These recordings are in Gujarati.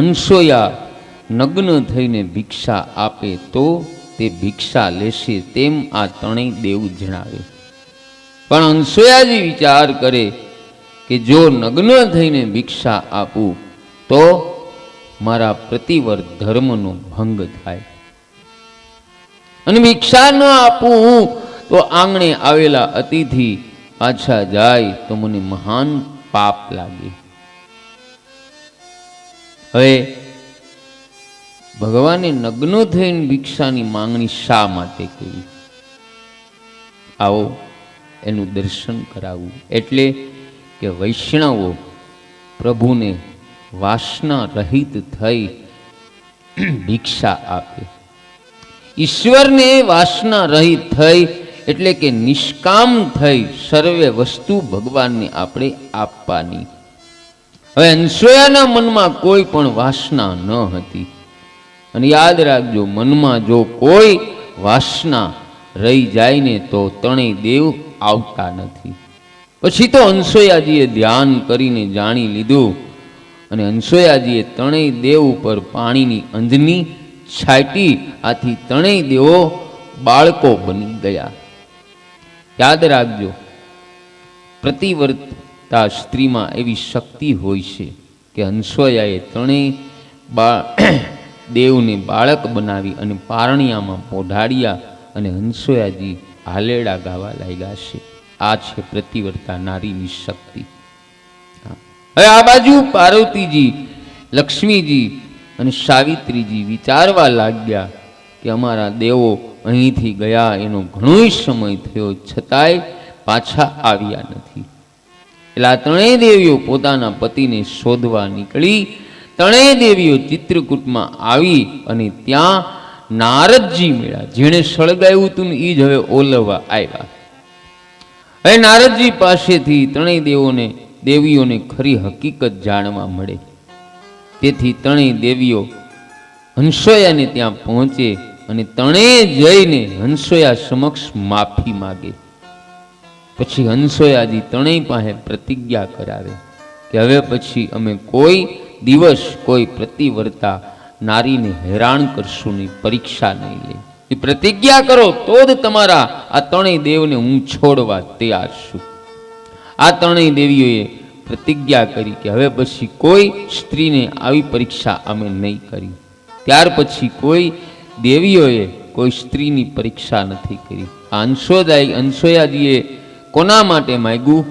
અનસોયા નગ્ન થઈને ભિક્ષા આપે તો તે ભિક્ષા લેશે, તેમ આ ત્રણેય દેવ જણાવે. પણ અનસોયાજી વિચાર કરે કે જો નગ્ન થઈને ભિક્ષા આપું તો મારા પ્રતિવર્ત ધર્મનો ભંગ થાય, અને ભિક્ષા ન આપું તો આંગણે આવેલા અતિથિ પાછા જાય તો મને મહાન પાપ લાગે. હવે ભગવાને નગ્ન થઈને ભિક્ષાની માંગણી શા માટે કરી? આવો એનું દર્શન કરાવવું. એટલે કે વૈષ્ણવો પ્રભુને વાસના રહિત થઈ ભિક્ષા આપે. ઈશ્વરને વાસના રહિત થઈ એટલે કે નિષ્કામ થઈ સર્વે વસ્તુ ભગવાનને આપણે આપવાની. હવે અનસૂયાના મનમાં કોઈ પણ વાસના ન હતી. અને યાદ રાખજો, મનમાં જો કોઈ વાસના રહી જાય ને તો ત્રણેય દેવ આવતા નથી. પછી તો અનસૂયાજીએ ધ્યાન કરીને જાણી લીધું, અને અનસૂયાજીએ ત્રણેય દેવ ઉપર પાણીની અંજની છાંટી. આથી ત્રણેય દેવો બાળકો બની ગયા. યાદ રાખજો, પ્રતિવર્તા સ્ત્રીમાં એવી શક્તિ હોય છે કે અનસૂયાએ ત્રણેય દેવને બાળક બનાવી અને પારણિયામાં પોઢાડ્યા, અને અનસૂયાજી હાલેડા ગાવા લાગ્યા છે. આ છે પ્રતિવર્તા નારીની શક્તિ. હવે આ બાજુ પાર્વતીજી, લક્ષ્મીજી અને સાવિત્રીજી વિચારવા લાગ્યા કે અમારા દેવો અહીંથી ગયા એનો ઘણો સમય થયો, છતાંય પાછા આવ્યા નથી. એટલે આ ત્રણેય દેવીઓ પોતાના પતિને શોધવા નીકળી. ત્રણેય દેવીઓ ચિત્રકૂટમાં આવી અને ત્યાં નારદજી મળ્યા. જેણે સળગાવ્યું હતું ને એ જ હવે ઓલવવા આવ્યા. હવે નારદજી પાસેથી ત્રણેય દેવીઓને ખરી હકીકત જાણવા મળે. તેથી ત્રણેય દેવીઓ હંસોયાને ત્યાં પહોંચે અને ત્રણેય જઈને હંસોયા સમક્ષ માફી માગે. પછી હંસોયાજી ત્રણેય પાસે પ્રતિજ્ઞા કરાવે કે હવે પછી અમે કોઈ દિવસ કોઈ પ્રતિવર્તા નારીને હેરાન કરશું નહીં, પરીક્ષા નહીં લે. એ પ્રતિજ્ઞા કરો તો જ તમારા આ ત્રણેય દેવને હું છોડવા તૈયાર છું. આ ત્રણેય દેવીઓએ પ્રતિજ્ઞા કરી કે હવે પછી કોઈ સ્ત્રીને આવી પરીક્ષા અમે નહીં કરી. ત્યાર પછી કોઈ દેવીઓએ કોઈ સ્ત્રીની પરીક્ષા નથી કરી. હંસોયાજીએ કોના માટે માંગ્યું?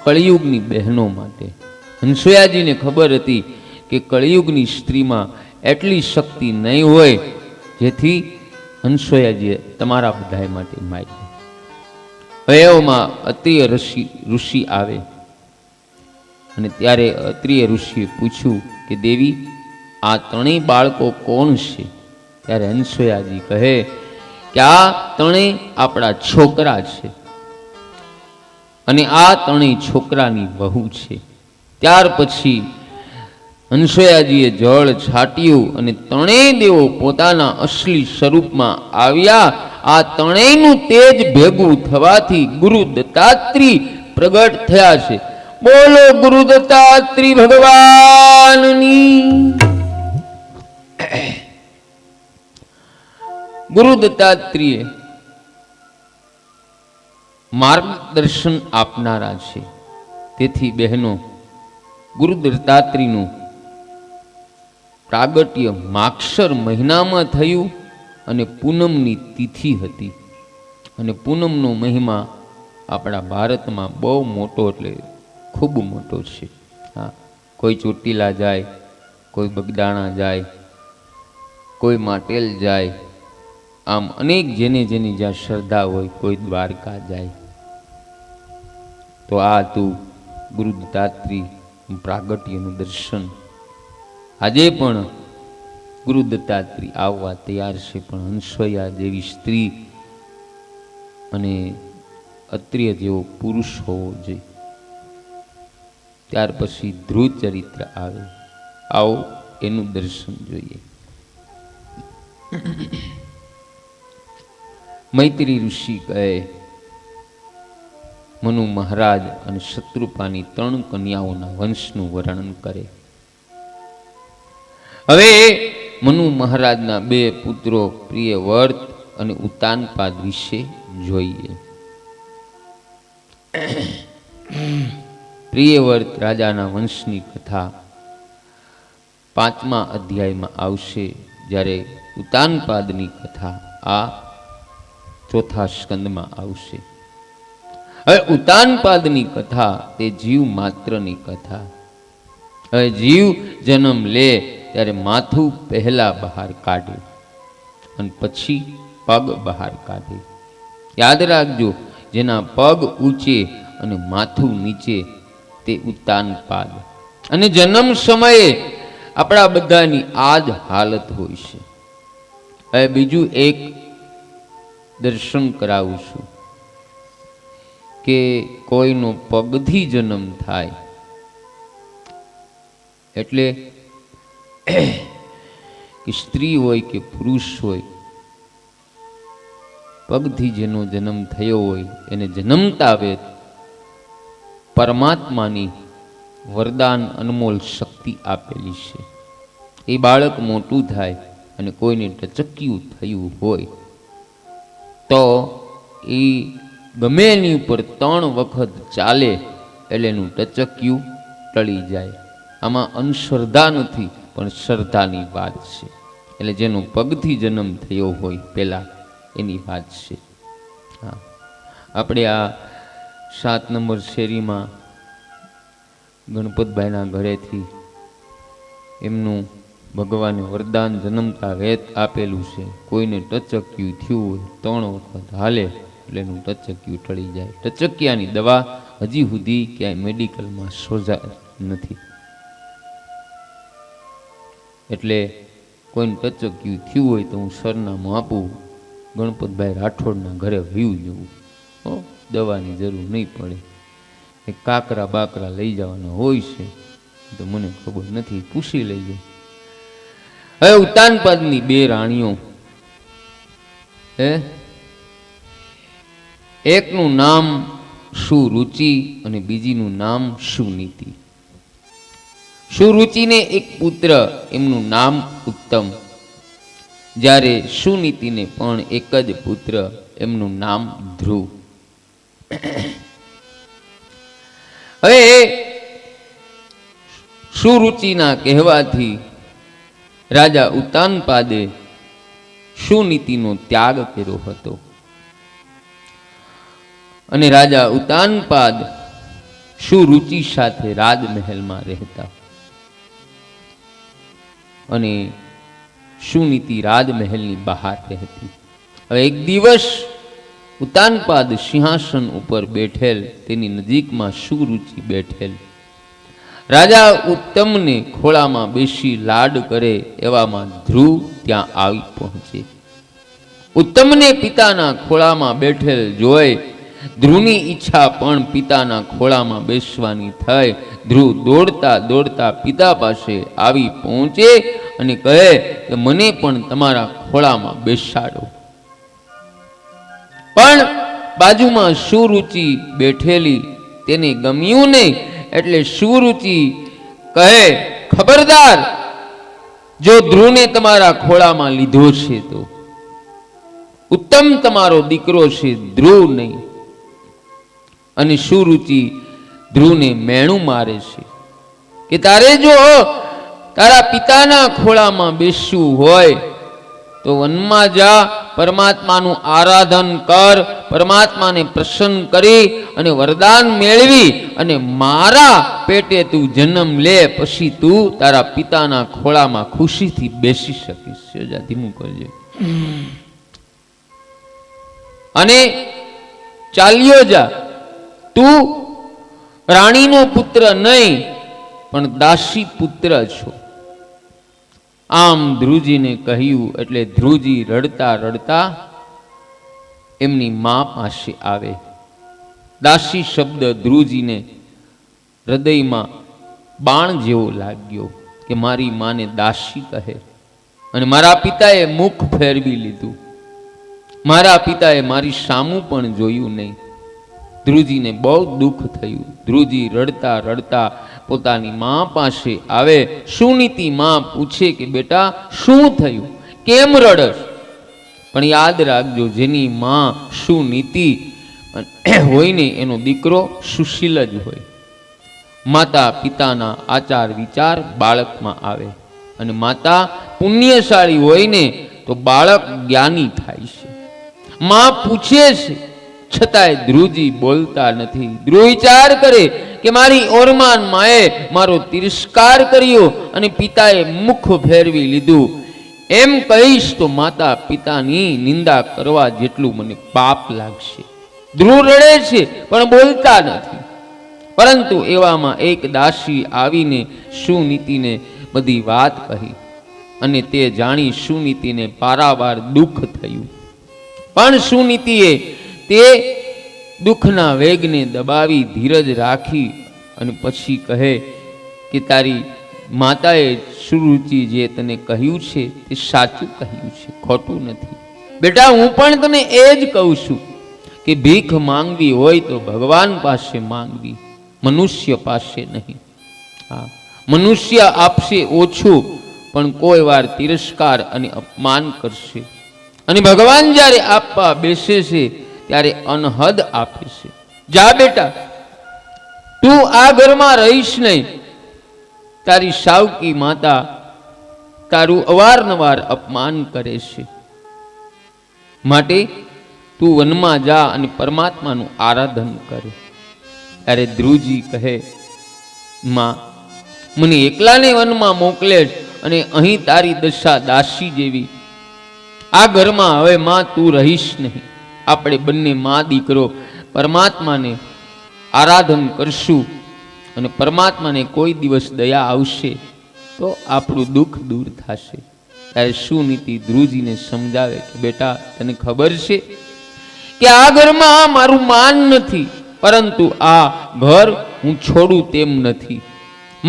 કળિયુગની બહેનો માટે. હંસોયાજીને ખબર હતી કે કળિયુગની સ્ત્રીમાં એટલી શક્તિ નહીં હોય, જેથી હંસોયાજીએ તમારા બધા માટે માંગ્યું. એવામાં અત્રિય ઋષિ આવે, અને ત્યારે અત્રિય ઋષિએ પૂછ્યું કે દેવી, આ ત્રણેય બાળકો કોણ છે? ત્યારે હંસોયાજી કહે કે આ ત્રણેય આપણા છોકરા છે, અને આ ત્રણેય છોકરાની વહુ છે. ત્યાર પછી હંસોયાજીએ જળ છાટ્યું અને ત્રણેય દેવો પોતાના અસલી સ્વરૂપમાં આવ્યા. આ ત્રણેયનું તેજ ભેગું થવાથી ગુરુ દત્તાત્રી પ્રગટ થયા છે. બોલો ગુરુ દત્તાત્રી ભગવાનની. ગુરુ દત્તાત્રીય માર્ગદર્શન આપનારા છે. તેથી બહેનો, ગુરુ દત્તાત્રીનું પ્રાગટ્ય માક્ષર મહિનામાં થયું, અને પૂનમની તિથિ હતી. અને પૂનમનો મહિમા આપણા ભારતમાં બહુ મોટો, એટલે ખૂબ મોટો છે. હા, કોઈ ચોટીલા જાય, કોઈ બગદાણા જાય, કોઈ માટેલ જાય, આમ અનેક જેની જ્યાં શ્રદ્ધા હોય, કોઈ દ્વારકા જાય. તો આ તું ગુરુ દત્તાત્રી પ્રાગટ્યનું દર્શન. આજે પણ ગુરુ દત્તાત્રી આવવા તૈયાર છે, પણ હંસોયા જેવી સ્ત્રી અને અત્રિય જેવો પુરુષ હોવો જોઈએ. ત્યાર પછી ધ્રુવ ચરિત્ર આવે. આવો એનું દર્શન જોઈએ. મૈત્રી ઋષિ કહે, મનુ મહારાજ અને શત્રુપાની 3 કન્યાઓના વંશનું વર્ણન કરે. હવે મનુ મહારાજના બે પુત્રો પ્રિયવ્રત અને ઉતાનપાદ વિશે જોઈએ. પ્રિયવ્રત રાજાના વંશની કથા 5મા અધ્યાયમાં આવશે, જ્યારે ઉતાનપાદની કથા આ 4થા સ્કંદમાં આવશે. હવે ઉતાનપાદની કથા તે જીવ માત્રની કથા. હવે જીવ જન્મ લે ત્યારે માથું પહેલા બહાર કાઢે અને પછી પગ બહાર કાઢે. યાદ રાખજો, જેના પગ ઊંચે અને માથું નીચે તે ઉતાનપાદ. અને જન્મ સમયે આપણા બધાની આ જ હાલત હોય છે. હવે બીજું એક દર્શન કરાવું છું કે કોઈનો પગથી જન્મ થાય એટલે કે સ્ત્રી હોય કે પુરુષ હોય, પગથી જેનો જન્મ થયો હોય એને જન્મતા વેત પરમાત્માની વરદાન અનમોલ શક્તિ આપેલી છે. એ બાળક મોટું થાય અને કોઈને ટચક્યું થયું હોય તો એ ગમે એની ઉપર 3 વખત ચાલે એટલે એનું ટચક્યું ટળી જાય. આમાં અંધશ્રદ્ધા નથી, પણ શ્રદ્ધાની વાત છે. એટલે જેનો પગથી જન્મ થયો હોય પહેલાં એની વાત છે. હા, આપણે આ 7 નંબર શેરીમાં ગણપતભાઈના ઘરેથી એમનું ભગવાને વરદાન જન્મતા વેત આપેલું છે. કોઈને ટચક્યું થયું હોય 3 વખત હાલે એટલે એનું ટચક્યું ટળી જાય. ટચકિયાની દવા હજી સુધી ક્યાંય મેડિકલમાં શોધા નથી. એટલે કોઈને ટચક્યું થયું હોય તો હું સરનામું આપું, ગણપતભાઈ રાઠોડના ઘરે વયું જવું. દવાની જરૂર નહીં પડે. એ કાકરા બાકરા લઈ જવાના હોય છે તો મને ખબર નથી, પૂછી લેજો. હવે ઉતાનપાદની 2 રાણીઓ, એકનું નામ સુરુચિ અને બીજીનું નામ સુનીતિ. સુરુચિને એક પુત્ર, એમનું નામ ઉત્તમ. જ્યારે સુનીતિને પણ એક જ પુત્ર, એમનું નામ ધ્રુવ. હવે સુરુચિના કહેવાથી રાજા ઉતાનપાદે સુનીતિનો ત્યાગ કર્યો હતો. અને રાજા ઉતાનપાદ સુરુચિ સાથે રાજમહેલમાં રહેતા અને સુનીતિ રાજમહેલની બહાર રહેતી. હવે એક દિવસ ઉતાનપાદ સિંહાસન ઉપર બેઠેલ, તેની નજીકમાં સુરુચિ બેઠેલ. રાજા ઉત્તમને ખોળામાં બેસી લાડ કરે એવામાં ધ્રુવ ત્યાં આવી પહોંચે. ઉત્તમને પિતાના ખોળામાં બેઠેલ જોઈ ધ્રુવની ઈચ્છા પણ પિતાના ખોળામાં બેસવાની થઈ. ધ્રુવ દોડતા દોડતા પિતા પાસે આવી પહોંચે અને કહે કે મને પણ તમારા ખોળામાં બેસાડો. પણ બાજુમાં સુરુચિ બેઠેલી તેને ગમ્યું નહીં, એટલે સુરુચિ કહે, ખબરદાર, જો ધ્રુવને તમારા ખોળામાં લીધો છે તો ઉત્તમ તમારો દીકરો છે, ધ્રુવ નહીં. અને સુરુચિ ધ્રુવને મેણું મારે છે કે તારે જો તારા પિતાના ખોળામાં બેસવું હોય તો વનમાં જા, પરમાત્માનું આરાધન કર, પરમાત્માને પ્રસન્ન કરી અને વરદાન મેળવી અને મારા પેટે તું જન્મ લે, પછી તું તારા પિતાના ખોળામાં ખુશીથી બેસી શકીશ. ધીમું કરજે. અને ચાલ્યો જા, તું રાણીનો પુત્ર નહીં પણ દાસી પુત્ર છો. આમ ધ્રુવજીને કહ્યું એટલે ધ્રુવજી રડતા રડતા એમની મા પાસે આવે. દાસી શબ્દ ધ્રુવજીને હૃદયમાં બાણ જેવો લાગ્યો કે મારી માને દાસી કહે. અને મારા પિતાએ મુખ ફેરવી લીધું. મારા પિતાએ મારી સામું પણ જોયું નહીં. ધ્રુવજીને બહુ દુઃખ થયું. ધ્રુવજી રડતા રડતા પોતાની માં પાસે આવે. સુનીતિ માં પૂછે કે બેટા શું થયું, કેમ રડસ? પણ યાદ રાખજો, જેની માં સુનીતિ હોય ને એનો દીકરો સુશીલ જ હોય. માતા પિતાના આચાર વિચાર બાળકમાં આવે, અને માતા પુણ્યશાળી હોય ને તો બાળક જ્ઞાની થાય છે. માં પૂછે છે છતાંય ધ્રુવજી બોલતા નથી. ધ્રુવ વિચાર કરે કે મારી ઓરમાન માએ મારો તિરસ્કાર કર્યો અને પિતાએ મુખ ફેરવી લીધું. એમ કહીશ તો માતા પિતાની નિંદા કરવા જેટલું મને પાપ લાગશે. ધ્રુવ રડે છે પણ બોલતા નથી. પરંતુ એવામાં એક દાસી આવીને સુનીતિને બધી વાત કહી, અને તે જાણી સુનીતિને પારાવાર દુઃખ થયું. પણ સુનીતિએ તે દુઃખના વેગને દબાવી ધીરજ રાખી અને પછી કહે કે તારી માતાએ સુરુચિ જે તને કહ્યું છે તે સાચું કહ્યું છે, ખોટું નથી. બેટા હું પણ તને એ જ કહું છું કે ભીખ માંગવી હોય તો ભગવાન પાસે માંગવી, મનુષ્ય પાસે નહીં. હા, મનુષ્ય આપશે ઓછું પણ કોઈ વાર તિરસ્કાર અને અપમાન કરશે, અને ભગવાન જ્યારે આપવા બેસે છે ત્યારે અનહદ આપે છે. જા બેટા, તું આ ઘરમાં રહીશ નહીં. તારી સાવકી માતા તારું અવારનવાર અપમાન કરે છે, માટે તું વનમાં જા અને પરમાત્માનું આરાધન કરે. ત્યારે ધ્રુવજી કહે, માં મને એકલાને વનમાં મોકલે અને અહીં તારી દશા દાસી જેવી. આ ઘરમાં હવે માં તું રહીશ નહીં. આપણે બંને માં દીકરો પરમાત્માને આરાધન કરશું, અને પરમાત્માને કોઈ દિવસ દયા આવશે તો આપણું દુઃખ દૂર થશે. ત્યારે સુનીતિ ધ્રુવજીને સમજાવે કે બેટા તને ખબર છે કે આ ઘરમાં મારું માન નથી, પરંતુ આ ઘર હું છોડું તેમ નથી.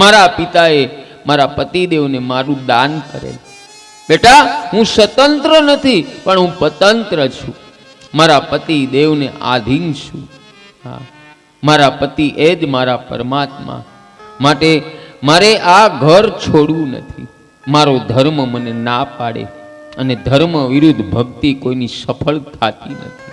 મારા પિતાએ મારા પતિદેવને મારું દાન કરેલ. બેટા હું સ્વતંત્ર નથી પણ હું પતંત્ર છું. મારા પતિ દેવને આધીન છું. હા, મારા પતિ એ જ મારા પરમાત્મા. માટે મારે આ ઘર છોડવું નથી. મારો ધર્મ મને ના પાડે, અને ધર્મ વિરુદ્ધ ભક્તિ કોઈની સફળ થતી નથી.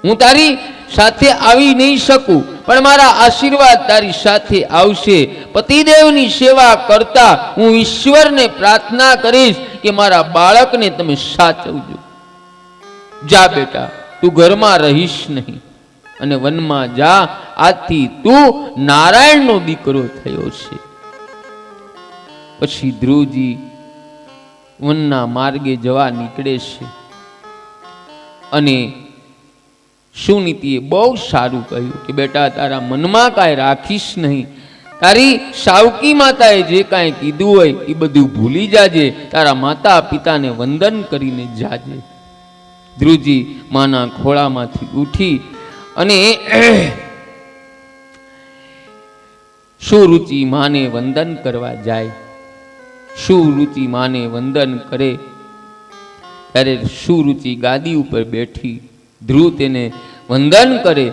હું તારી સાથે આવી નહીં શકું, પણ મારા આશીર્વાદ તારી સાથે આવશે. પતિદેવની સેવા કરતા હું ઈશ્વરને પ્રાર્થના કરીશ કે મારા બાળકને તમે સાચવજો. જા બેટા, તું ઘરમાં રહીશ નહીં અને વનમાં જા. આજથી તું નારાયણનો દીકરો થયો છે. પછી ધ્રુવજી વનના માર્ગે જવા નીકળે છે, અને સુનીતિએ બહુ સારું કહ્યું કે બેટા તારા મનમાં કાંઈ રાખીશ નહીં. તારી સાવકી માતાએ જે કાંઈ કીધું હોય એ બધું ભૂલી જાજે. તારા માતા પિતાને વંદન કરીને જાજે. ધ્રુવજી માના ખોળામાંથી ઉઠી અને સુરુચિ માને વંદન કરવા જાય. સુરુચિ માને વંદન કરે ત્યારે સુરુચિ ગાદી ઉપર બેઠી. ધ્રુવ તેને વંદન કરે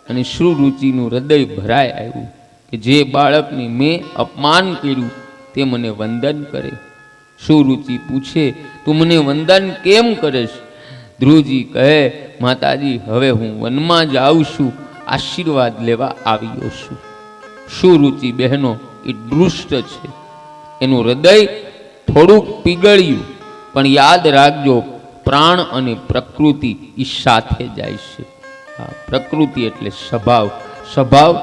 અને સુરુચિનું હૃદય ભરાય આવ્યું કે જે બાળકને મેં અપમાન કર્યું તે મને વંદન કરે. સુરુચિ પૂછે, તું મને વંદન કેમ કરેશ? ધ્રુવજી કહે, માતાજી હવે હું વનમાં જાઉં છું, આશીર્વાદ લેવા આવ્યો છું. સુરુચિ બહેનો એ દૃષ્ટ છે, એનું હૃદય થોડુંક પીગળ્યું, પણ યાદ રાખજો પ્રાણ અને પ્રકૃતિ એ સાથે જાય છે. હા, પ્રકૃતિ એટલે સ્વભાવ. સ્વભાવ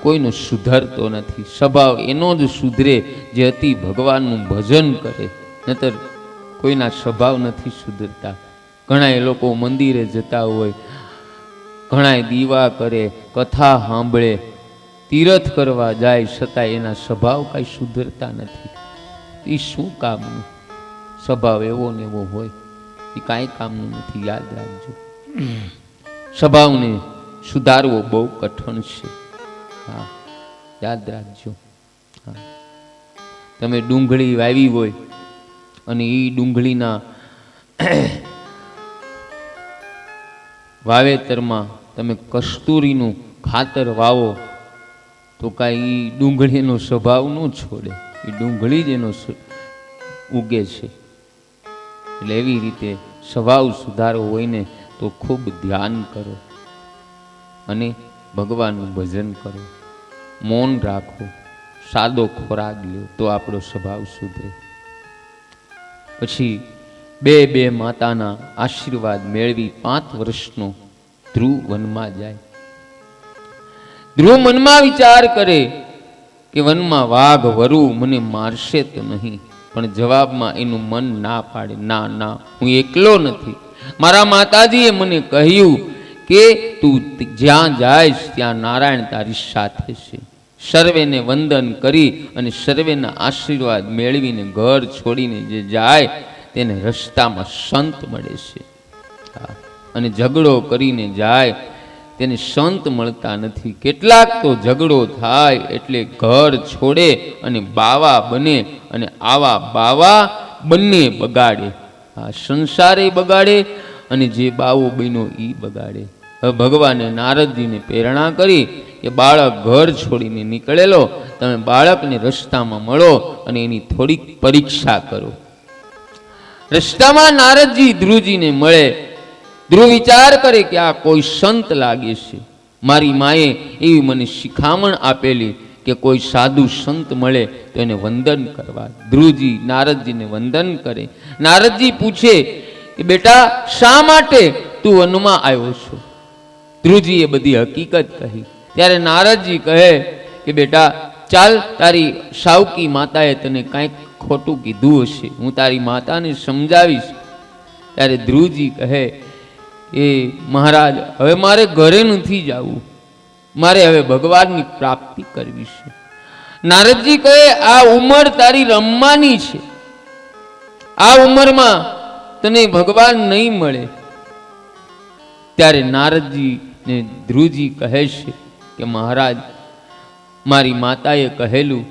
કોઈનો સુધરતો નથી. સ્વભાવ એનો જ સુધરે જે અતિ ભગવાનનું ભજન કરે, નહીતર કોઈના સ્વભાવ નથી સુધરતા. ઘણા લોકો મંદિરે જતા હોય, ઘણા દીવા કરે, કથા સાંભળે, તીર્થ કરવા જાય, છતાં એના સ્વભાવ કાંઈ સુધરતા નથી. એ શું કામનું? સ્વભાવ એવો ને એવો હોય, એ કાંઈ કામનું નથી. યાદ રાખજો, સ્વભાવને સુધારવો બહુ કઠણ છે. હા, યાદ રાખજો. હા, તમે ડુંગળી વાવી હોય અને એ ડુંગળીના વાવેતરમાં તમે કસ્તુરીનું ખાતર વાવો તો કાંઈ ડુંગળીનો સ્વભાવ ન છોડે, એ ડુંગળી જ એનો ઉગે છે. એટલે એવી રીતે સ્વભાવ સુધારો હોય ને તો ખૂબ ધ્યાન કરો અને ભગવાનનું ભજન કરો, મૌન રાખો, સાદો ખોરાક લ્યો તો આપણો સ્વભાવ સુધરે. પછી બે માતાના આશીર્વાદ મેળવી 5 વર્ષનો ધ્રુવ વનમાં જાય. ધ્રુવ મનમાં વિચાર કરે કે વનમાં વાઘ વરુ મને મારશે તો નહીં, પણ જવાબમાં એનું મન ના પાડે, ના હું એકલો નથી. મારા માતાજીએ મને કહ્યું કે તું જ્યાં જાયશ ત્યાં નારાયણ તારી સાથે છે. સર્વેને વંદન કરી અને સર્વેના આશીર્વાદ મેળવીને ઘર છોડીને જે જાય તેને રસ્તામાં સંત મળે છે, અને ઝઘડો કરીને જાય તેને સંત મળતા નથી. કેટલાક તો ઝઘડો થાય એટલે ઘર છોડે અને બાવા બને, અને આવા બાવા બંને બગાડે. આ સંસારે બગાડે અને જે બાવો બન્યો એ બગાડે. હવે ભગવાને નારદજીને પ્રેરણા કરી કે બાળક ઘર છોડીને નીકળેલો, તમે બાળકને રસ્તામાં મળો અને એની થોડીક પરીક્ષા કરો. રસ્તામાં નારદજી ધ્રુવજીને મળે. ધ્રુવ વિચાર કરે કે આ કોઈ સંત લાગે છે. મારી માએ એવી મને શિખામણ આપેલી કે કોઈ સાધુ સંત મળે તો એને વંદન કરવા. ધ્રુવજી નારદજીને વંદન કરે. નારદજી પૂછે કે બેટા શા માટે તું વનમાં આવ્યો છો? ધ્રુવજીએ બધી હકીકત કહી. ત્યારે નારદજી કહે કે બેટા ચાલ, તારી સાવકી માતાએ તને કાંઈક ખોટું કીધું હશે, હું તારી માતાને સમજાવીશ. ત્યારે ધ્રુવજી કહે એ મહારાજ હવે મારે ઘરે નથી જવું, મારે હવે ભગવાનની પ્રાપ્તિ કરવી છે. નારદજી કહે આ ઉંમર તારી રમવાની છે, આ ઉંમરમાં તને ભગવાન નહીં મળે. ત્યારે નારદજી ને ધ્રુવજી કહે છે કે મહારાજ મારી માતાએ કહેલું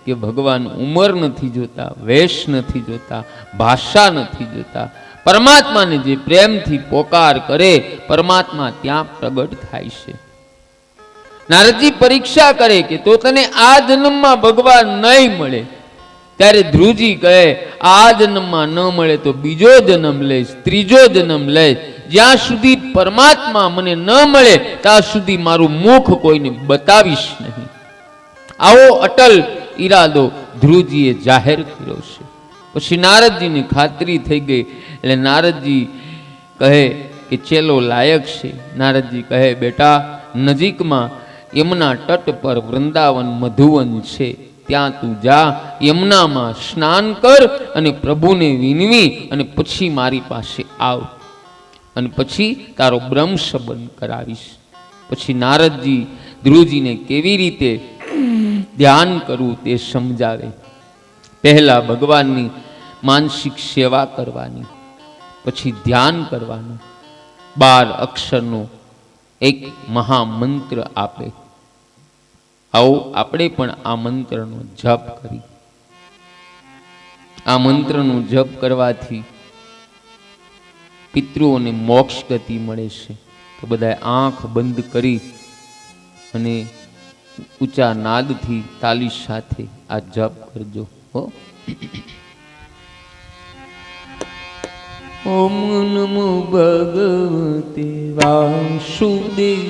કે ભગવાન ઉંમર નથી જોતા, વેશ નથી જોતા, ભાષા નથી જોતા. પરમાત્માને જે પ્રેમથી પોકાર કરે પરમાત્મા ત્યાં પ્રગટ થાય છે. નારદજી પરીક્ષા કરે કે તો તને આ જન્મમાં ભગવાન નહીં મળે. ત્યારે ધ્રુવજી કહે આ જન્મમાં ન મળે તો બીજો જન્મ લઈશ, ત્રીજો જન્મ લઈશ. જ્યાં સુધી પરમાત્મા મને ન મળે ત્યાં સુધી મારું મુખ કોઈને બતાવીશ નહીં. આવો અટલ ઈરાદો ધ્રુવજીએ જાહેર કર્યો છે. પછી નારદજીને ખાતરી થઈ ગઈ. એટલે નારદજી કહે કે ચેલો લાયક છે. નારદજી કહે બેટા નજીકમાં યમુના તટ પર વૃંદાવન મધુવન છે, ત્યાં તું જા, યમુનામાં સ્નાન કર અને પ્રભુને વિનવી અને પછી મારી પાસે આવ, અને પછી તારો બ્રહ્મ સંબંધ કરાવીશ. પછી નારદજી ધ્રુવજીને કેવી રીતે ધ્યાન કરવું તે સમજાવે. પહેલા ભગવાનની માનસિક સેવા કરવાની, પછી ધ્યાન કરવાનું. 12 અક્ષરનો એક મહામંત્ર આપે. આવો આપણે પણ આ મંત્રનો જપ કરી. આ મંત્રનો જપ કરવાથી પિતૃઓને મોક્ષ ગતિ મળે છે. તો બધાએ આંખ બંધ કરી અને ઊંચા નાદથી તાલી સાથે આ જપ કરજો. ઓમ નમો ભગવતે વાસુદેવાય.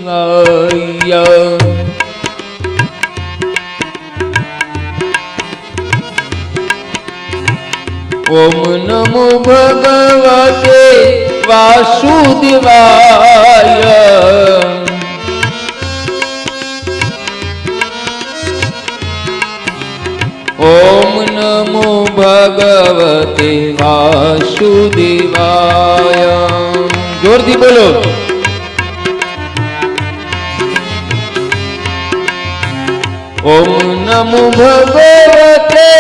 ઓમ નમો ભગવતે વાસુદેવાય. ઓમ નમો ભગવતે વાસુદેવાય. જોરથી બોલો. ઓમ નમો ભગવતે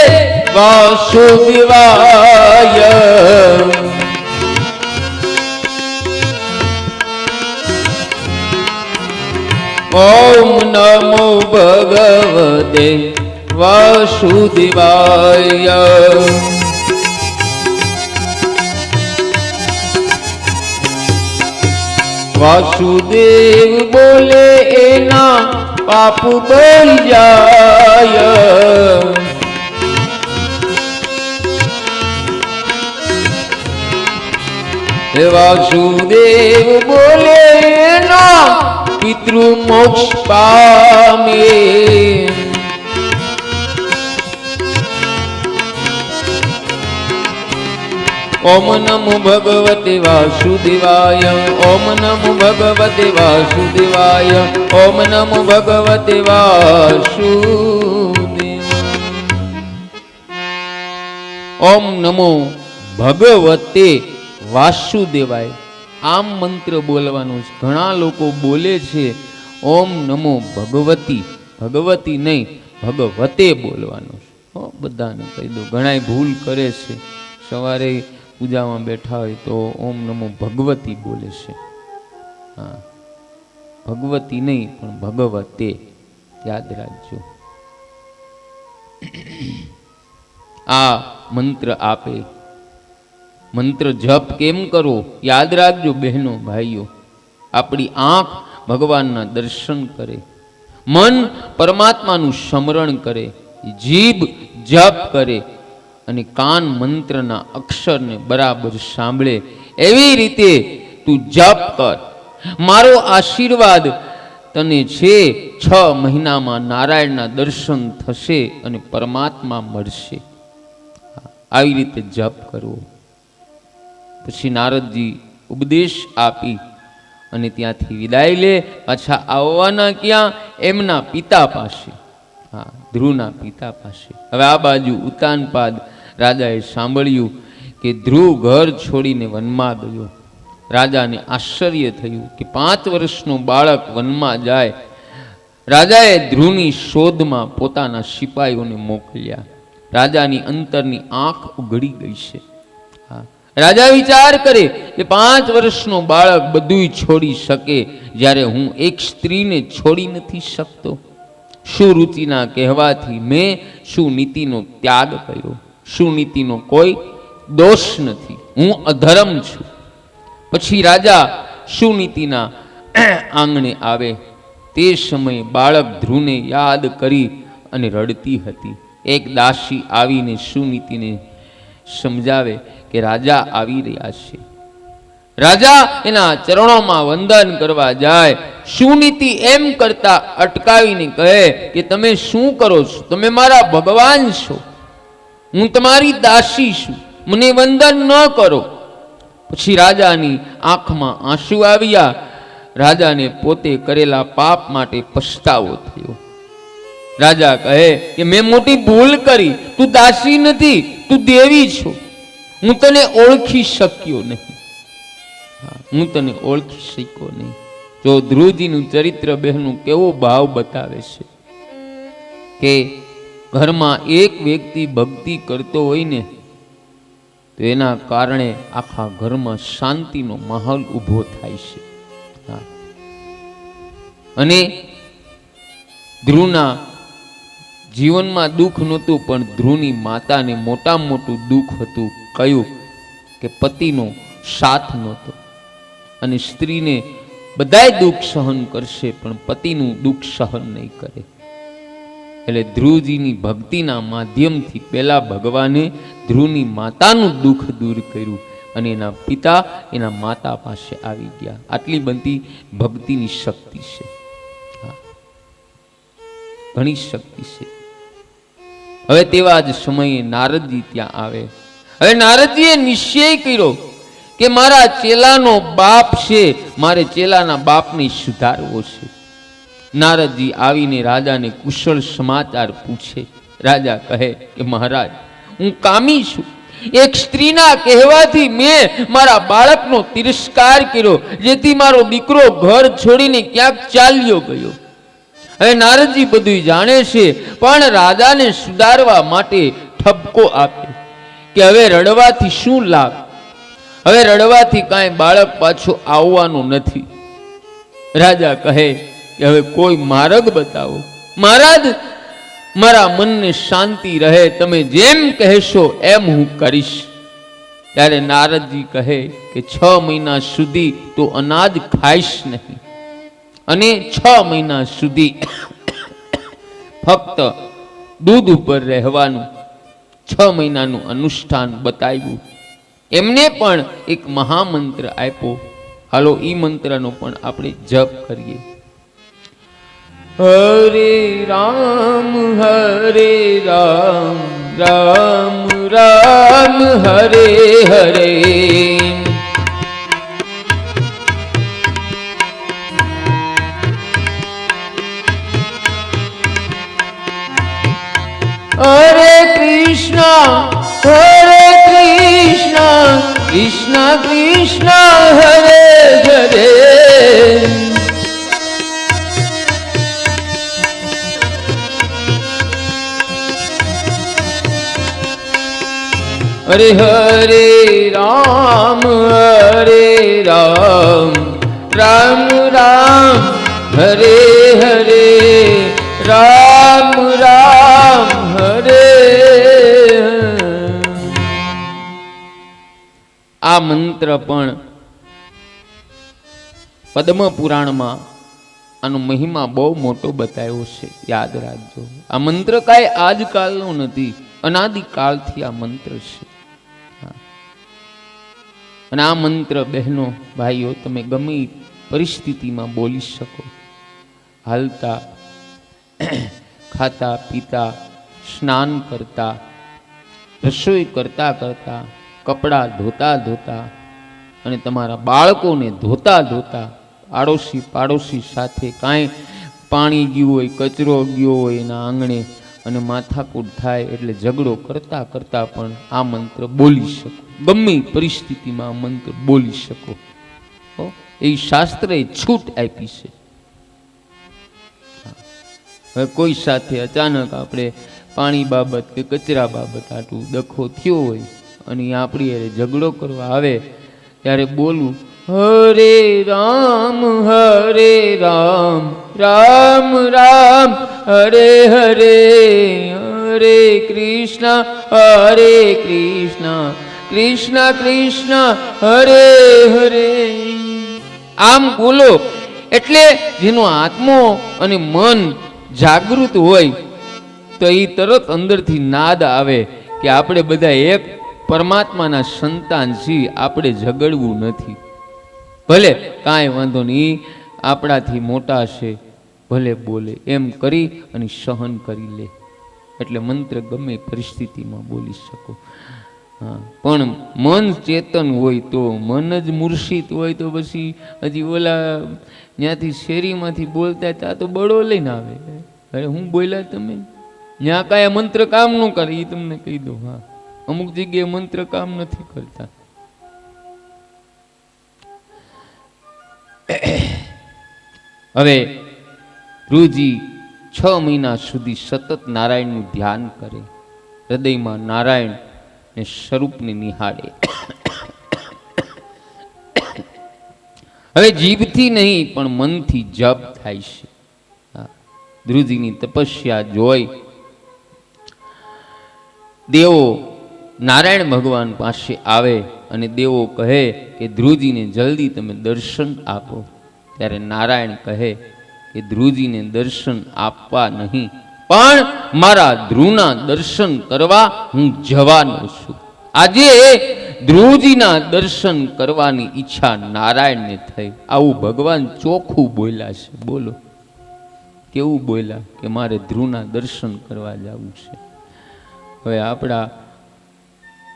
વાસુદેવાય. ઓમ નમો ભગવતે વાસુદેવાય. વાસુદેવ બોલે એના પાપ બળી જાય. હે વાસુદેવ બોલે ના પિતૃ મોક્ષ પામે. ઓમ નમો ભગવતે વાસુદેવાય. ઓમ નમો ભગવતે વાસુદેવાય. ઓમ નમો ભગવતે વાસુદેવાય. ઓમ નમો ભગવતે વાસુદેવાય. આમ મંત્ર બોલવાનો છે. ઘણા લોકો બોલે છે ઓમ નમો ભગવતી, ભગવતી નહીં ભગવતે બોલવાનો છે. બધાને કહી દો. ઘણા ભૂલ કરે છે. સવારે પૂજામાં બેઠા હોય તો ઓમ નમો ભગવતી બોલે છે. હા, ભગવતી નહીં પણ ભગવતે યાદ રાખજો. આ મંત્ર આપે. મંત્ર જપ કેમ કરો યાદ રાખજો બહેનો ભાઈઓ. આપણી આંખ ભગવાનના દર્શન કરે, મન પરમાત્માનું સ્મરણ કરે, જીભ જપ કરે અને કાન મંત્રના અક્ષરને બરાબર સાંભળે. એવી રીતે તું જપ કર. મારો આશીર્વાદ તને છે. 6 મહિનામાં નારાયણના દર્શન થશે અને પરમાત્મા મળશે. આવી રીતે જપ કરવો. પછી નારદજી ઉપદેશ આપી અને ત્યાંથી વિદાય લે. પાછા આવવાના ક્યાં? એમના પિતા પાસે. હા, ધ્રુવના પિતા પાસે. હવે આ બાજુ ઉતાનપાદ રાજાએ સાંભળ્યું કે ધ્રુવ ઘર છોડીને વનમાં ગયો. રાજાને આશ્ચર્ય થયું કે 5 વર્ષનો બાળક વનમાં જાય. રાજાએ ધ્રુવની શોધમાં પોતાના સિપાહીઓને મોકલ્યા. રાજાની અંતરની આંખ ઉઘડી ગઈ છે. હા, રાજા વિચાર કરે કે 5 વર્ષનો બાળક બધું છોડી શકે, જ્યારે હું એક સ્ત્રીને છોડી નથી શકતો. સુરુચિના કહેવાથી મેં સુનીતિનો ત્યાગ કર્યો. સુનીતિનો કોઈ દોષ નથી, હું અધર્મ છું. પછી રાજા સુનીતિના આંગણે આવે. તે સમયે બાળક ધ્રુવને યાદ કરી અને રડતી હતી. એક દાસી આવીને સુનીતિને સમજાવે કે રાજા આવી રહ્યા છે. રાજા એના ચરણોમાં વંદન કરવા જાય. સુનીતિ એમ કરતા અટકાવીને કહે કે તમે શું કરો છો? તમે મારા ભગવાન છો, હું તમારી દાસી છું, મને વંદન ન કરો. પછી રાજાની આંખમાં આંસુ આવ્યા. રાજાને પોતે કરેલા પાપ માટે પછતાવો થયો. રાજા કહે કે મેં મોટી ભૂલ કરી. તું દાસી નથી, તું દેવી છો. હું તને ઓળખી શક્યો નહીં. હું તને ઓળખી શક્યો નહીં. જો ધ્રુવજીનું ચરિત્ર બહેનું કેવો ભાવ બતાવે છે કે ઘરમાં એક વ્યક્તિ ભક્તિ કરતો હોય ને તો એના કારણે આખા ઘરમાં શાંતિનો માહોલ ઊભો થાય છે. અને ધ્રુવના જીવનમાં દુઃખ નહોતું, પણ ધ્રુવની માતાને મોટામાં મોટું દુઃખ હતું. કયું? કે પતિનો સાથ નહોતો. અને સ્ત્રીને બધાય દુઃખ સહન કરશે પણ પતિનું દુઃખ સહન નહીં કરે. એટલે ધ્રુવજીની ભક્તિના માધ્યમથી પહેલા ભગવાને ધ્રુવની માતાનું દુઃખ દૂર કર્યું અને એના પિતા એના માતા પાસે આવી ગયા. આટલી બધી ભક્તિની શક્તિ છે. ઘણી શક્તિ છે. હવે તેવા જ સમયે નારદજી ત્યાં આવે. હવે નારદજીએ નિશ્ચય કર્યો કે મારા ચેલાનો બાપ છે, મારે ચેલાના બાપને સુધારવો છે. નારદજી આવીને રાજાને કુશળ સમાચાર પૂછે. રાજા કહે કે મહારાજ, હું કામી છું. એક સ્ત્રીના કહેવાથી મેં મારા બાળકનો તિરસ્કાર કર્યો, જેથી મારો દીકરો ઘર છોડીને ક્યાંક ચાલ્યો ગયો. હવે નારદજી બધું જાણે છે, પણ રાજાને સુધારવા માટે ઠપકો આપ્યો કે હવે રડવાથી શું લાભ? હવે રડવાથી કાંઈ બાળક પાછું આવવાનું નથી. રાજા કહે કે હવે કોઈ માર્ગ બતાવો. મહારાજ, મારા મનને શાંતિ રહે, તમે જેમ કહેશો એમ હું કરીશ. ત્યારે નારદજી કહે કે 6 મહિના સુધી તું અનાજ ખાઈશ નહીં અને 6 મહિના સુધી ફક્ત દૂધ ઉપર રહેવાનું 6 મહિનાનું અનુષ્ઠાન બતાવ્યું. એમને પણ એક મહામંત્ર આપ્યો. હાલો ઈ મંત્રનો પણ આપણે જપ કરીએ. હરે રામ રામ રામ હરે હરે. હરે કૃષ્ણ કૃષ્ણ કૃષ્ણ હરે હરે. હરે હરે રામ રામ રામ હરે હરે. રામ રામ હરે. આ મંત્ર પણ પદ્મ પુરાણમાં આનો મહિમા બહુ મોટો બતાવ્યો છે. યાદ રાખજો, આ મંત્ર કાંઈ આજકાલનો નથી, અનાદિકાળથી આ મંત્ર છે. અને આ મંત્ર બહેનો ભાઈઓ તમે ગમે પરિસ્થિતિમાં બોલી શકો. હાલતા, ખાતા પીતા, સ્નાન કરતા, રસોઈ કરતા કરતા, કપડાં ધોતા ધોતા અને તમારા બાળકોને ધોતા ધોતા, આડોશી પાડોશી સાથે કાંઈ પાણી ગયું હોય, કચરો ગયો હોય એના આંગણે અને માથાકૂટ થાય એટલે ઝઘડો કરતા કરતા પણ આ મંત્ર બોલી શકો. ગમે પરિસ્થિતિમાં આ મંત્ર બોલી શકો. એ શાસ્ત્રએ છૂટ આપી છે. હવે કોઈ સાથે અચાનક આપણે પાણી બાબત કે કચરા બાબત આટલું ડખો થયો હોય અને આપણી અરે ઝઘડો કરવા આવે ત્યારે બોલવું હરે રામ રામ રામ હરે હરે. હરે કૃષ્ણ કૃષ્ણ કૃષ્ણ હરે હરે. આમ બોલો એટલે જેનો આત્મો અને મન જાગૃત હોય તો એ તરત અંદરથી નાદ આવે કે આપણે બધા એક પરમાત્માના સંતાન છીએ, આપણે ઝઘડવું નથી. ભલે કાંઈ વાંધો નહીં, આપણાથી મોટા છે, ભલે બોલે એમ કરી અને સહન કરી લે. એટલે મંત્ર ગમે પરિસ્થિતિમાં બોલી શકો. હા, પણ મન ચેતન હોય તો, મન જ મૂર્છિત હોય તો પછી હજી ઓલા ત્યાંથી શેરીમાંથી બોલતા ત્યાં તો બળો લઈને આવે. અરે હું બોલ્યા તમે ત્યાં કાંઈ મંત્ર કામ ન કરે એ તમને કહી દઉં. હા, અમુક જગ્યાએ મંત્ર કામ નથી કરતા. હવે ગુરુજી 6 મહિના સુધી સતત નારાયણનું ધ્યાન કરે, હૃદયમાં નારાયણ ને સ્વરૂપને નિહાળે. હવે જીભથી નહીં પણ મનથી જપ થાય છે. ધ્રુવજીની તપસ્યા જોઈ દેવો નારાયણ ભગવાન પાસે આવે અને દેવો કહે કે ધ્રુવજીને જલ્દી તમે દર્શન આપો. ત્યારે નારાયણ કહે કે ધ્રુવજીને દર્શન આપવા નહીં, પણ મારા ધ્રુવના દર્શન કરવા હું જવાનો છું. આજે ધ્રુવજીના દર્શન કરવાની ઈચ્છા નારાયણને થઈ. આવું ભગવાન ચોખ્ખું બોલ્યા છે. બોલો કેવું બોલ્યા કે મારે ધ્રુવના દર્શન કરવા જવું છે. હવે આપણા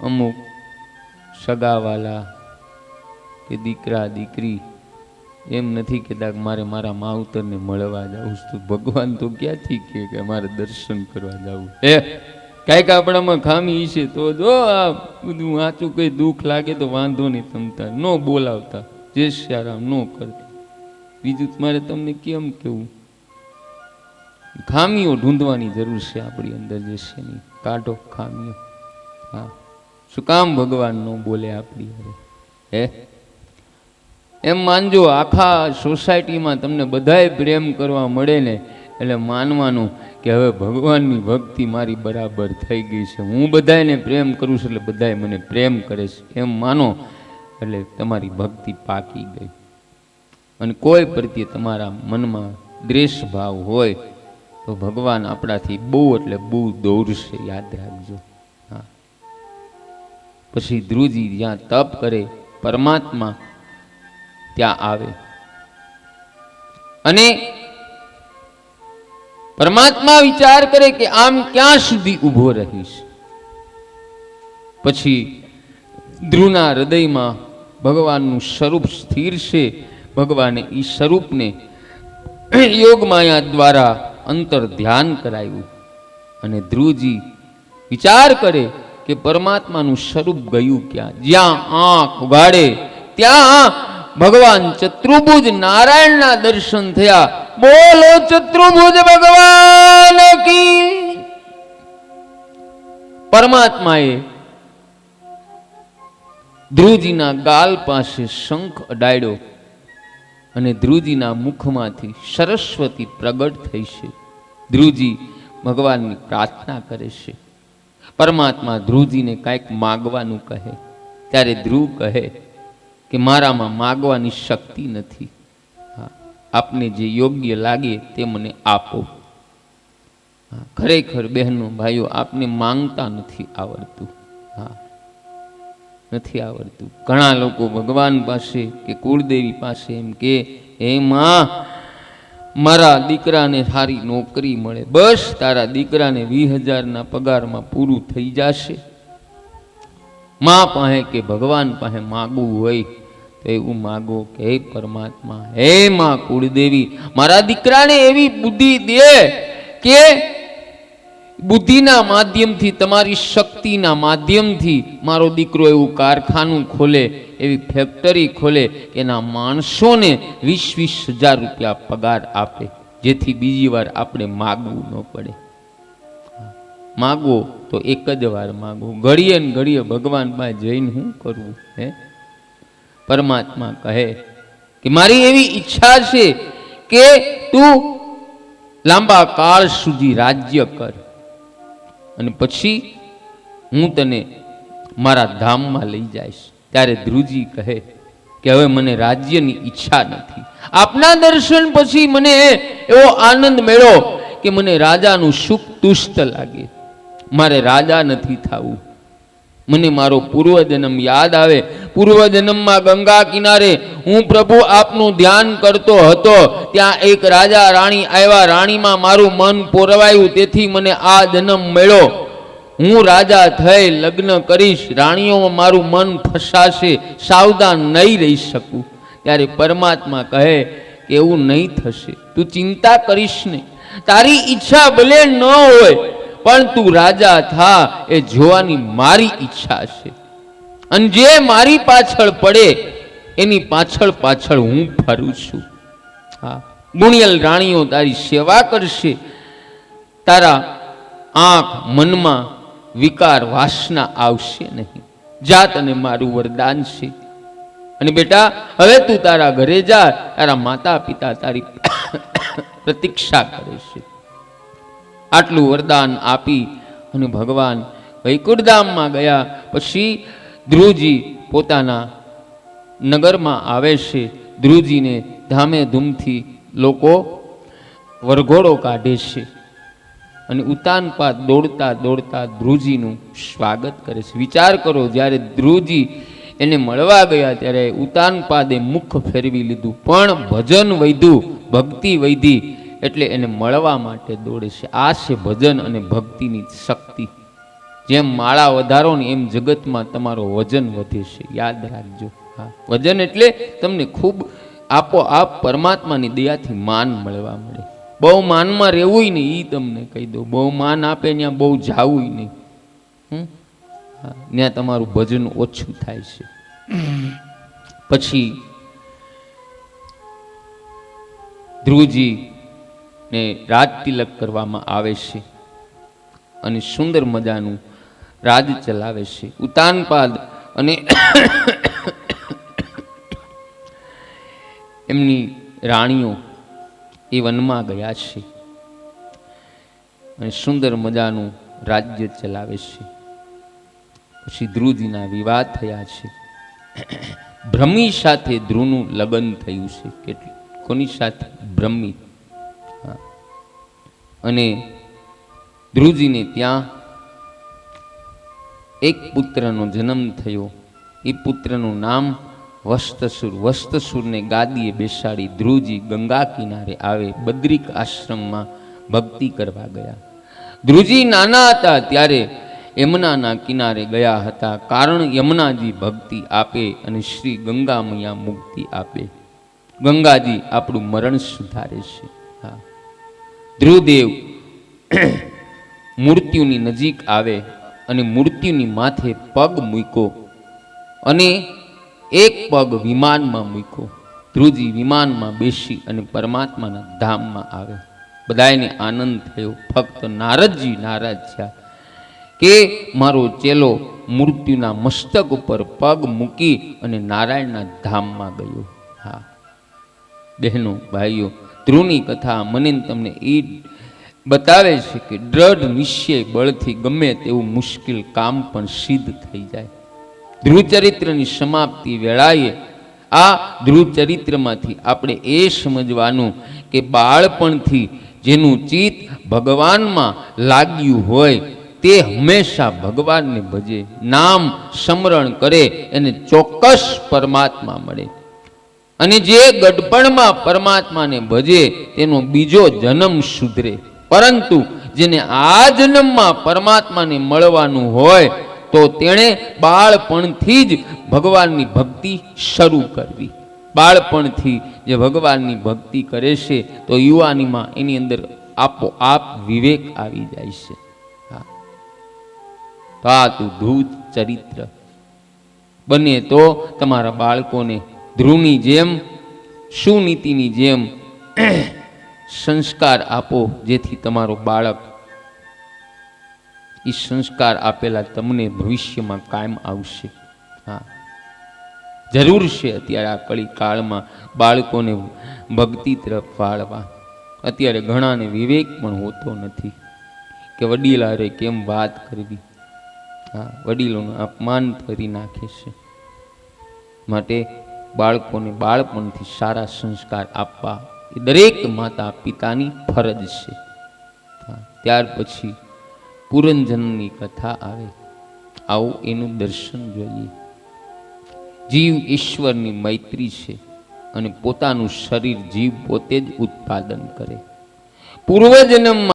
અમુક સગાવાલા કે દીકરા દીકરી એમ નથી કહેતા કે મારે મારા માવતરને મળવા જવું છું. ભગવાન તો ક્યાંથી કે મારે દર્શન કરવા જવું. કાંઈક આપણામાં ખામી છે તો જો આ બધું વાંચું કંઈ દુઃખ લાગે તો વાંધો નહીં, તમતા ન બોલાવતા, જય શ્યારામ ન કરતા. બીજું મારે તમને કેમ કેવું, ખામીઓ ઢૂંઢવાની જરૂર છે આપણી અંદર જે છે નહીં, કાઢો ખામીઓ. હા, શું કામ ભગવાન ન બોલે આપણી અરે? એમ માનજો આખા સોસાયટીમાં તમને બધાય પ્રેમ કરવા મળે ને એટલે માનવાનું કે હવે ભગવાનની ભક્તિ મારી બરાબર થઈ ગઈ છે, હું બધાને પ્રેમ કરું છું એટલે બધાય મને પ્રેમ કરે છે, એમ માનો એટલે તમારી ભક્તિ પાકી ગઈ. અને કોઈ પ્રત્યે તમારા મનમાં દ્વેષ ભાવ હોય તો ભગવાન આપણાથી બહુ એટલે બહુ દૂર છે, યાદ રાખજો. હા, પછી ધ્રુવજી જ્યાં તપ કરે પરમાત્મા ત્યાં આવે અને પરમાત્મા વિચાર કરે કે આમ ક્યાં સુધી ઊભો રહીશ. પછી ધ્રુવના હૃદયમાં ભગવાનનું સ્વરૂપ સ્થિર છે. ભગવાને એ સ્વરૂપને યોગ માયા દ્વારા અંતર ધ્યાન કરાયું અને ધ્રુવજી વિચાર કરે કે પરમાત્માનું સ્વરૂપ ગયું ક્યાં. જ્યાં આંખ ઉગાડે ત્યાં ભગવાન ચતુર્ભુજ નારાયણના દર્શન થયા. બોલો ચતુર્ભુજ ભગવાન કી. પરમાત્માએ ધ્રુવજીના ગાલ પાસે શંખ અડાડ્યો અને ધ્રુવજીના મુખમાંથી સરસ્વતી પ્રગટ થઈ છે. ધ્રુવજી ભગવાનની પ્રાર્થના કરે છે. પરમાત્મા ધ્રુવજીને કાંઈક માગવાનું કહે ત્યારે ધ્રુવ કહે કે મારામાં માગવાની શક્તિ નથી. હા, આપને જે યોગ્ય લાગે તે મને આપો. ખરેખર બહેનો ભાઈઓ, આપને માંગતા નથી આવડતું. હા, નથી આવડતું. ઘણા લોકો ભગવાન પાસે કે કુળદેવી પાસે એમ કે હે માં, મારા દીકરાને સારી નોકરી મળે, બસ તારા દીકરાને 20,000 પગારમાં પૂરું થઈ જશે. માં પાસે કે ભગવાન પાસે માગવું હોય તો એવું માગો કે હે પરમાત્મા, હે માં કુળદેવી, મારા દીકરાને એવી બુદ્ધિ દે કે બુદ્ધિના માધ્યમથી, તમારી શક્તિના માધ્યમથી મારો દીકરો એવું કારખાનું ખોલે, એવી ફેક્ટરી ખોલે કે એના માણસોને 20,000 રૂપિયા પગાર આપે, જેથી બીજી વાર આપણે માગવું ન પડે. માગવો તો એક જ વાર માગવો, ઘડીએ ને ઘડીએ ભગવાન પાસે જઈને શું કરવું? હે, પરમાત્મા કહે કે મારી એવી ઈચ્છા છે કે તું લાંબા કાળ સુધી રાજ્ય કર અને પછી હું તને મારા ધામમાં લઈ જઈશ. ત્યારે ધ્રુવજી કહે કે હવે મને રાજ્યની ઈચ્છા નથી. આપના દર્શન પછી મને એવો આનંદ મળ્યો કે મને રાજાનું સુખ તુષ્ટ લાગે. મારે રાજા નથી થવું. મને મારો પૂર્વજન્મ યાદ આવે. પૂર્વજન્મમાં ગંગા કિનારે હું પ્રભુ આપનું ધ્યાન કરતો હતો. ત્યાં એક રાજા રાણી આવ્યા. રાણીમાં મારું મન પોરવાયું, તેથી મને આ જન્મ મળ્યો. હું રાજા થઈ લગ્ન કરીશ, રાણીઓમાં મારું મન ફસાશે, સાવધાન નહીં રહી શકું. ત્યારે પરમાત્મા કહે કે એવું નહીં થશે, તું ચિંતા કરીશ ને. તારી ઈચ્છા ભલે ન હોય પણ તું રાજા થા એ જોવાની મારી ઈચ્છા છે. અને જે મારી પાછળ પડે એની પાછળ પાછળ હું ફરું છું. હા, ગુણિયલ રાણીઓ તારી સેવા કરશે. તારા આંખ મનમાં વિકાર વાસના આવશે નહીં. જા, તને મારું વરદાન છે. અને બેટા, હવે તું તારા ઘરે જા. તારા માતા પિતા તારી પ્રતીક્ષા કરે છે. આટલું વરદાન આપી અને ભગવાન વૈકુંઠધામમાં ગયા. પછી ધ્રુવજી પોતાના નગરમાં આવે છે. ધ્રુવજીને ધામે ધૂમથી લોકો વરઘોડો કાઢે છે અને ઉતાનપાદ દોડતા દોડતા ધ્રુવજીનું સ્વાગત કરે છે. વિચાર કરો, જ્યારે ધ્રુવજી એને મળવા ગયા ત્યારે ઉતાનપાદે મુખ ફેરવી લીધું, પણ ભજન વધ્યું, ભક્તિ વધી, એટલે એને મળવા માટે દોડે છે. આ છે ભજન અને ભક્તિની શક્તિ. જેમ માળા વધારો ને એમ જગતમાં તમારો વજન વધે છે, યાદ રાખજો. હા, વજન એટલે તમને ખૂબ આપોઆપ પરમાત્માની દયાથી માન મળવા મળે. બહુ માનમાં રહેવું નહીં, એ તમને કહી દઉં. બહુ માન આપે ત્યાં બહુ જાવું નહીં. ત્યાં તમારું ભજન ઓછું થાય છે. પછી ધ્રુવજી ને રાજ તિલક કરવામાં આવે છે અને સુંદર મજાનું રાજ ચલાવે છે. ઉતાનપાદ અને એમની રાણીઓ એ વનમાં ગયા છે અને સુંદર મજાનું રાજ્ય ચલાવે છે. પછી ધ્રુવજીના વિવાહ થયા છે. બ્રહ્મી સાથે ધ્રુવનું લગ્ન થયું છે. કોની સાથે? બ્રહ્મી. અને ધ્રુવજીને ત્યાં એક પુત્રનો જન્મ થયો. એ પુત્રનું નામ વસ્તસુર. વસ્તસુરને ગાદીએ બેસાડી ધ્રુવજી ગંગા કિનારે આવે, બદ્રિક આશ્રમમાં ભક્તિ કરવા ગયા. ધ્રુવજી નાના હતા ત્યારે યમુનાના કિનારે ગયા હતા, કારણ યમુનાજી ભક્તિ આપે અને શ્રી ગંગા મૈયા મુક્તિ આપે. ગંગાજી આપણું મરણ સુધારે છે. હા, ધ્રુવદેવ મૃત્યુની નજીક આવે અને મૃત્યુની માથે પગ મૂક્યો અને એક પગ વિમાનમાં મૂક્યો. ધ્રુવજી વિમાનમાં બેસી અને પરમાત્માના ધામમાં આવે. બધાને આનંદ થયો. ફક્ત નારદજી નારાજ થયા કે મારો ચેલો મૃત્યુના મસ્તક ઉપર પગ મૂકી અને નારાયણના ધામમાં ગયો. હા બહેનો ભાઈઓ, ધ્રુવની કથા મને તમને એ બતાવે છે કે દ્રઢ નિશ્ચય બળથી ગમે તેવું મુશ્કેલ કામ પણ સિદ્ધ થઈ જાય. ધ્રુવચરિત્રની સમાપ્તિ વેળાએ આ ધ્રુવચરિત્રમાંથી આપણે એ સમજવાનું કે બાળપણથી જેનું ચિત્ત ભગવાનમાં લાગ્યું હોય તે હંમેશા ભગવાનને ભજે, નામ સ્મરણ કરે એને ચોક્કસ પરમાત્મા મળે. અને જે ગડપણમાં પરમાત્માને ભજે તેનો બીજો જન્મ સુધરે. પરંતુ જેને આ જન્મમાં પરમાત્માને મળવાનું હોય તો તેણે બાળપણથી જ ભગવાનની ભક્તિ શરૂ કરવી. બાળપણથી જે ભગવાનની ભક્તિ કરે છે તો યુવાનીમાં એની અંદર આપોઆપ વિવેક આવી જાય છે. તો આ તું ધ્રુવ ચરિત્ર બને તો તમારા બાળકોને ધ્રુવની જેમ, સુનીતિની જેમ સંસ્કાર આપો, જેથી તમારો બાળક એ સંસ્કાર આપેલા તમને ભવિષ્યમાં કાયમ આવશે. હા જરૂર છે અત્યારે આ કળી કાળમાં બાળકોને ભક્તિ તરફ વાળવા. અત્યારે ઘણાને વિવેક પણ હોતો નથી કે વડીલારે કેમ વાત કરવી. હા વડીલોનું અપમાન કરી નાખે છે. માટે બાળકોને બાળપણથી સારા સંસ્કાર આપવા એ દરેક માતા પિતાની ફરજ છે. ત્યાર પછી પુરંજનની કથા આવે. આવો એનું દર્શન જોઈએ. જીવ ઈશ્વરની મૈત્રી છે અને પોતાનું શરીર જીવ પોતે જ ઉત્પાદન કરે. પૂર્વજન્મમાં